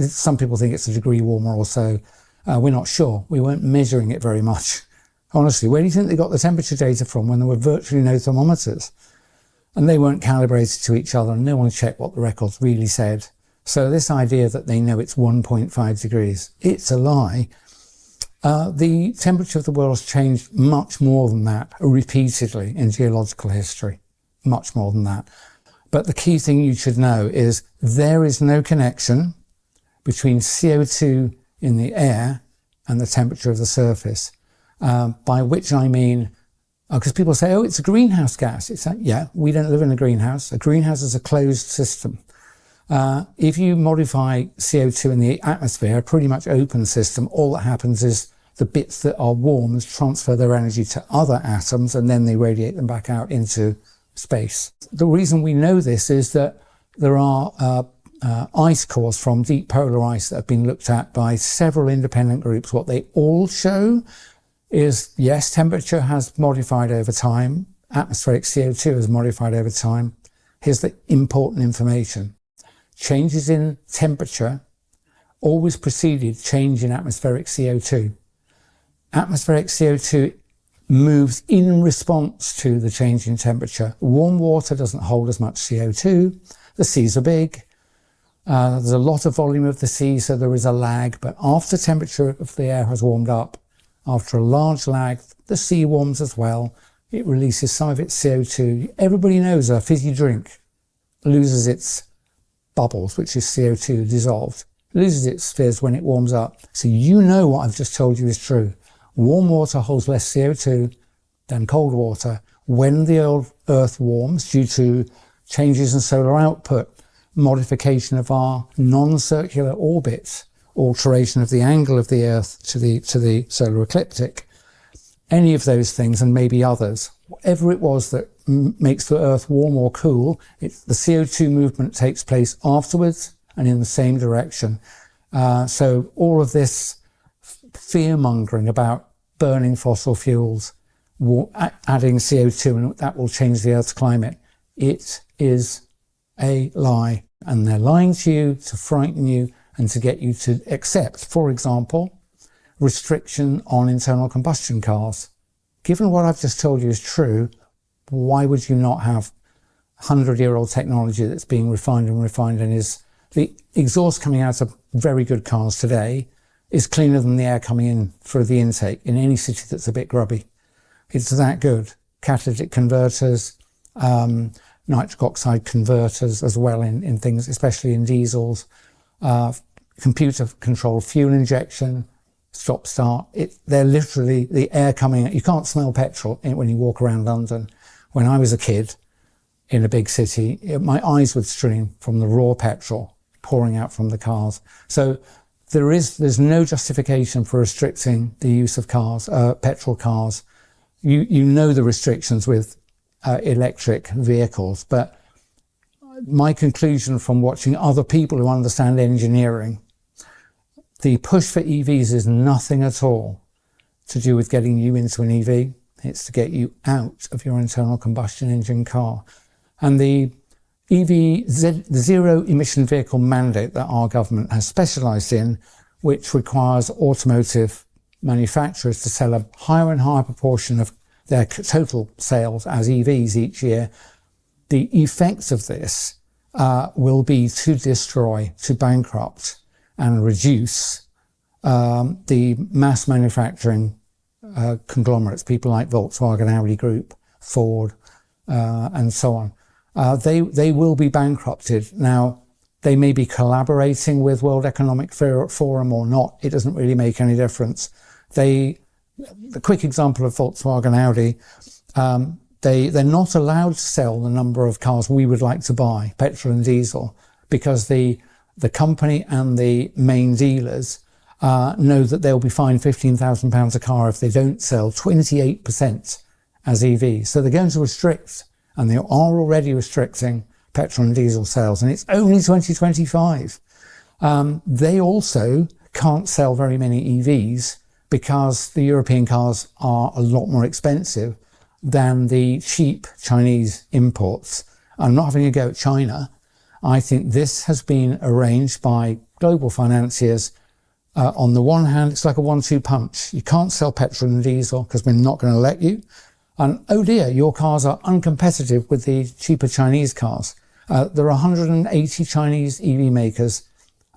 Some people think it's a degree warmer or so. We're not sure. We weren't measuring it very much. Honestly, where do you think they got the temperature data from when there were virtually no thermometers? And they weren't calibrated to each other, and no one checked what the records really said. So this idea that they know it's 1.5 degrees, it's a lie. The temperature of the world has changed much more than that repeatedly in geological history, much more than that. But the key thing you should know is there is no connection between CO2 in the air and the temperature of the surface, by which I mean, because people say, oh, it's a greenhouse gas. It's like, yeah, we don't live in a greenhouse. A greenhouse is a closed system. If you modify CO2 in the atmosphere, a pretty much open system, all that happens is the bits that are warm transfer their energy to other atoms, and then they radiate them back out into space. The reason we know this is that there are ice cores from deep polar ice that have been looked at by several independent groups. What they all show is, yes, temperature has modified over time. Atmospheric CO2 has modified over time. Here's the important information. Changes in temperature always preceded change in atmospheric CO2. Atmospheric CO2 moves in response to the change in temperature. Warm water doesn't hold as much CO2. The seas are big. There's a lot of volume of the sea, so there is a lag. But after temperature of the air has warmed up, after a large lag, the sea warms as well. It releases some of its CO2. Everybody knows a fizzy drink loses its bubbles, which is CO2 dissolved. It loses its fizz when it warms up. So you know what I've just told you is true. Warm water holds less CO2 than cold water. When the Earth warms due to changes in solar output, modification of our non-circular orbits, alteration of the angle of the Earth to the solar ecliptic, any of those things and maybe others, whatever it was that makes the Earth warm or cool, the CO2 movement takes place afterwards and in the same direction. So all of this fear-mongering about burning fossil fuels, adding CO2, and that will change the Earth's climate, it is a lie. And they're lying to you to frighten you and to get you to accept, for example, restriction on internal combustion cars. Given what I've just told you is true, why would you not have 100-year-old technology that's being refined and is the exhaust coming out of very good cars today is cleaner than the air coming in through the intake in any city that's a bit grubby. It's that good. Catalytic converters, nitric oxide converters as well in things, especially in diesels, computer controlled fuel injection, stop start. They're literally the air coming out. You can't smell petrol when you walk around London. When I was a kid in a big city, my eyes would stream from the raw petrol pouring out from the cars. So there's no justification for restricting the use of cars, petrol cars. You know the restrictions with electric vehicles, but my conclusion from watching other people who understand engineering, the push for EVs is nothing at all to do with getting you into an EV. It's to get you out of your internal combustion engine car. And the the zero emission vehicle mandate that our government has specialised in, which requires automotive manufacturers to sell a higher and higher proportion of their total sales as EVs each year, the effects of this will be to destroy, to bankrupt and reduce the mass manufacturing conglomerates, people like Volkswagen, Audi Group, Ford, and so on. They will be bankrupted. Now, they may be collaborating with World Economic Forum or not. It doesn't really make any difference. The quick example of Volkswagen, Audi, they're not allowed to sell the number of cars we would like to buy, petrol and diesel, because the company and the main dealers know that they'll be fined £15,000 a car if they don't sell 28% as EVs. So they're going to restrict, and they are already restricting, petrol and diesel sales, and it's only 2025. They also can't sell very many EVs because the European cars are a lot more expensive than the cheap Chinese imports. I'm not having a go at China. I think this has been arranged by global financiers. On the one hand, it's like a 1-2 punch. You can't sell petrol and diesel because we're not going to let you. And oh dear, your cars are uncompetitive with the cheaper Chinese cars. There are 180 Chinese EV makers.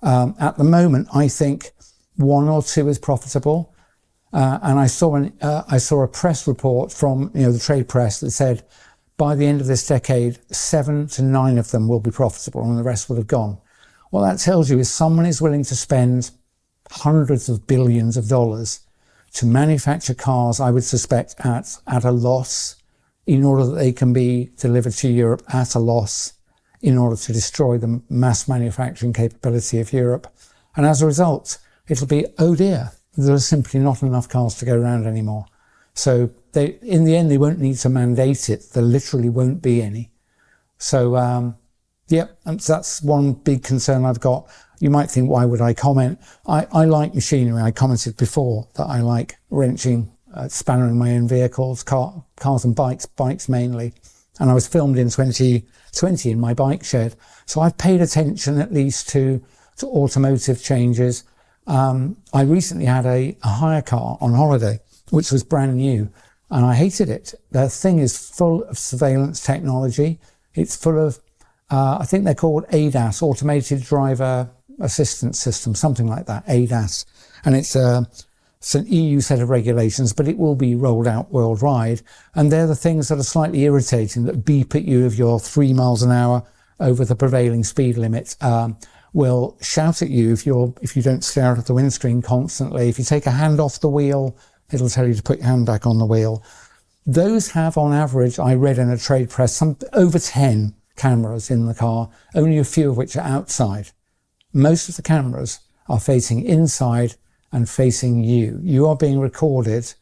At the moment, I think 1 or 2 is profitable. And I saw a press report from the trade press that said by the end of this decade, 7 to 9 of them will be profitable and the rest will have gone. What that tells you is someone is willing to spend hundreds of billions of dollars to manufacture cars, I would suspect, at a loss in order that they can be delivered to Europe at a loss in order to destroy the mass manufacturing capability of Europe. And as a result, it'll be, oh dear, there are simply not enough cars to go around anymore. So in the end, they won't need to mandate it. There literally won't be any. So, and that's one big concern I've got. You might think, why would I comment? I like machinery. I commented before that I like wrenching, spannering my own vehicles, cars and bikes mainly. And I was filmed in 2020 in my bike shed. So I've paid attention at least to automotive changes. I recently had a hire car on holiday, which was brand new, and I hated it. The thing is full of surveillance technology. It's full of, I think they're called ADAS, Automated Driver Assistance System, something like that, ADAS. And it's an EU set of regulations, but it will be rolled out worldwide. And they're the things that are slightly irritating, that beep at you if you're 3 miles an hour over the prevailing speed limit, will shout at you if you don't stare out of the windscreen constantly. If you take a hand off the wheel, it'll tell you to put your hand back on the wheel. Those have, on average, I read in a trade press, over 10 cameras in the car, only a few of which are outside. Most of the cameras are facing inside and facing you. You are being recorded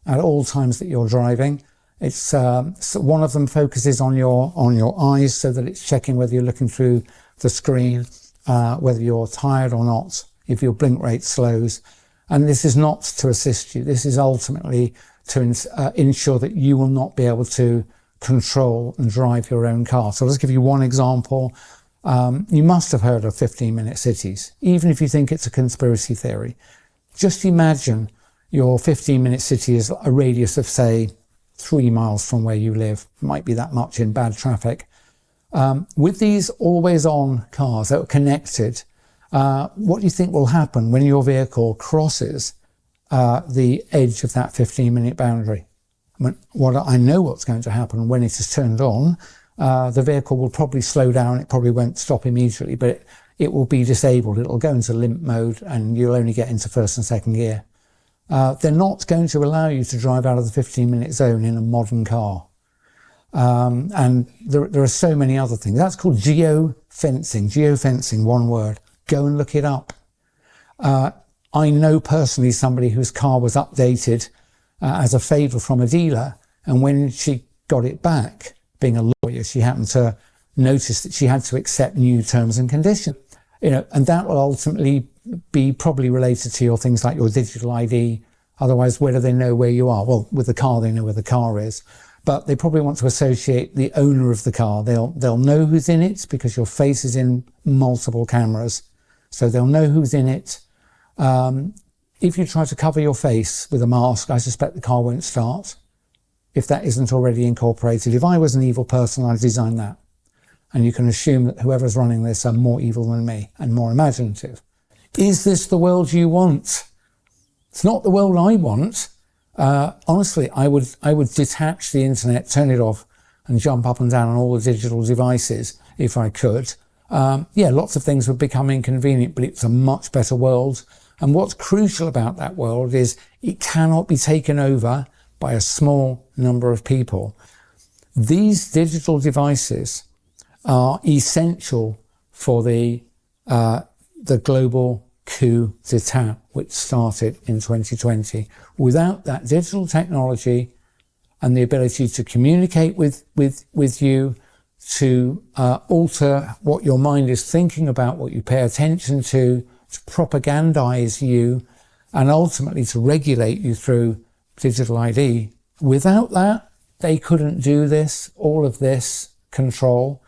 at all times that you're driving. It's so one of them focuses on your eyes so that it's checking whether you're looking through the screen, whether you're tired or not, if your blink rate slows. And this is not to assist you. This is ultimately to ensure that you will not be able to control and drive your own car. So let's give you one example. You must have heard of 15-minute cities, even if you think it's a conspiracy theory. Just imagine your 15-minute city is a radius of, say, 3 miles from where you live. Might be that much in bad traffic. With these always-on cars that are connected, what do you think will happen when your vehicle crosses the edge of that 15-minute boundary? I know what's going to happen when it is turned on. The vehicle will probably slow down. It probably won't stop immediately, but it will be disabled. It'll go into limp mode and you'll only get into first and second gear. They're not going to allow you to drive out of the 15-minute zone in a modern car. And there are so many other things. That's called geofencing, one word. Go and look it up. I know personally somebody whose car was updated as a favour from a dealer, and when she got it back, being a lawyer, she happened to notice that she had to accept new terms and conditions. And that will ultimately be probably related to your things like your digital ID. Otherwise, where do they know where you are? Well, with the car, they know where the car is. But they probably want to associate the owner of the car. They'll know who's in it because your face is in multiple cameras. So they'll know who's in it. If you try to cover your face with a mask, I suspect the car won't start if that isn't already incorporated. If I was an evil person, I'd design that. And you can assume that whoever's running this are more evil than me and more imaginative. Is this the world you want? It's not the world I want. Honestly, I would detach the internet, turn it off, and jump up and down on all the digital devices if I could. Lots of things would become inconvenient, but it's a much better world. And what's crucial about that world is it cannot be taken over by a small number of people. These digital devices are essential for the global coup d'etat, which started in 2020. Without that digital technology and the ability to communicate with you, to alter what your mind is thinking about, what you pay attention to propagandize you, and ultimately to regulate you through digital ID. Without that, they couldn't do this, all of this control.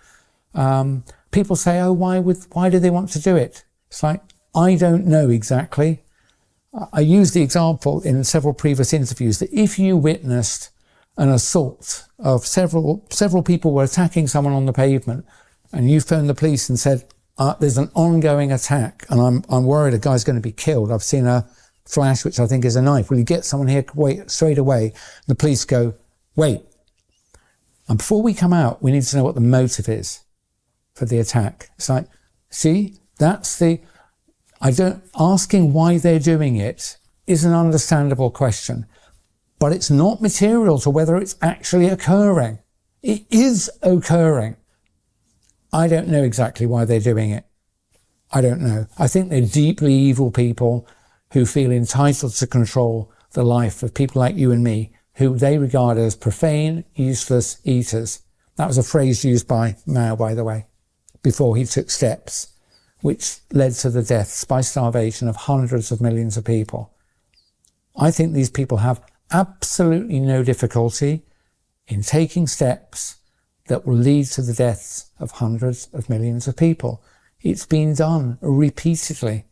People say, oh, why do they want to do it? It's like, I don't know exactly. I used the example in several previous interviews that if you witnessed an assault of several people were attacking someone on the pavement, and you phoned the police and said, there's an ongoing attack and I'm worried a guy's going to be killed. I've seen a flash, which I think is a knife. Will you get someone here? Wait, straight away. The police go, wait. And before we come out, we need to know what the motive is for the attack. It's like, see, asking why they're doing it is an understandable question, but it's not material to whether it's actually occurring. It is occurring. I don't know exactly why they're doing it. I don't know. I think they're deeply evil people who feel entitled to control the life of people like you and me, who they regard as profane, useless eaters. That was a phrase used by Mao, by the way, before he took steps, which led to the deaths by starvation of hundreds of millions of people. I think these people have absolutely no difficulty in taking steps that will lead to the deaths of hundreds of millions of people. It's been done repeatedly.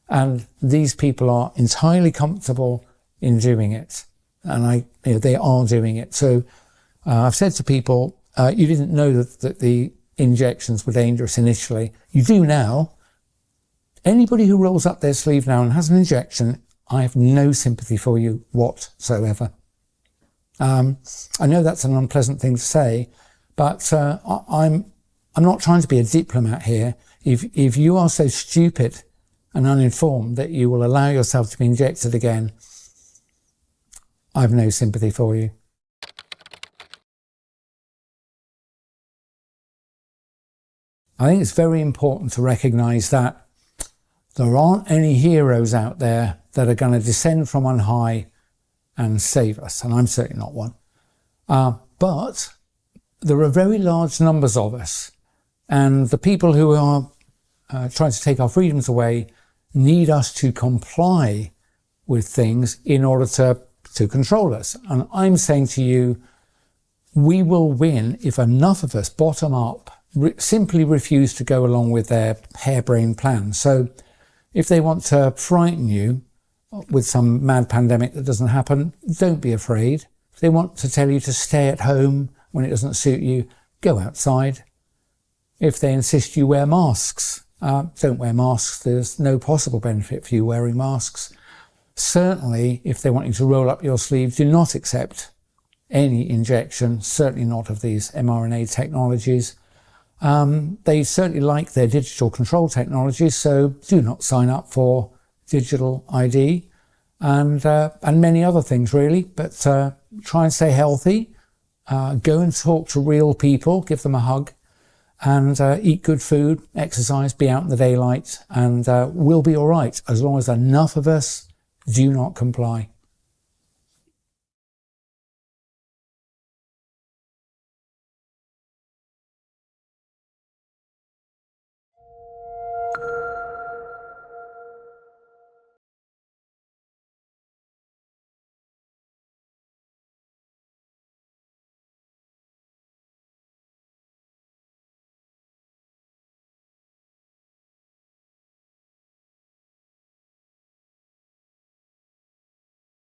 And these people are entirely comfortable in doing it. And they are doing it. So I've said to people, you didn't know that the injections were dangerous initially. You do now. Anybody who rolls up their sleeve now and has an injection, I have no sympathy for you whatsoever. I know that's an unpleasant thing to say, but I'm not trying to be a diplomat here. If you are so stupid and uninformed that you will allow yourself to be injected again, I have no sympathy for you. I think it's very important to recognise that there aren't any heroes out there that are going to descend from on high and save us, and I'm certainly not one. But there are very large numbers of us, and the people who are trying to take our freedoms away need us to comply with things in order to control us. And I'm saying to you, we will win if enough of us, bottom up, simply refuse to go along with their harebrained plans. So if they want to frighten you with some mad pandemic that doesn't happen, don't be afraid. If they want to tell you to stay at home when it doesn't suit you, go outside. If they insist you wear masks, don't wear masks. There's no possible benefit for you wearing masks. Certainly, if they want you to roll up your sleeve, do not accept any injection, certainly not of these mRNA technologies. They certainly like their digital control technologies, so do not sign up for digital ID and many other things really, but try and stay healthy, go and talk to real people, give them a hug, and eat good food, exercise, be out in the daylight, and we'll be all right as long as enough of us do not comply.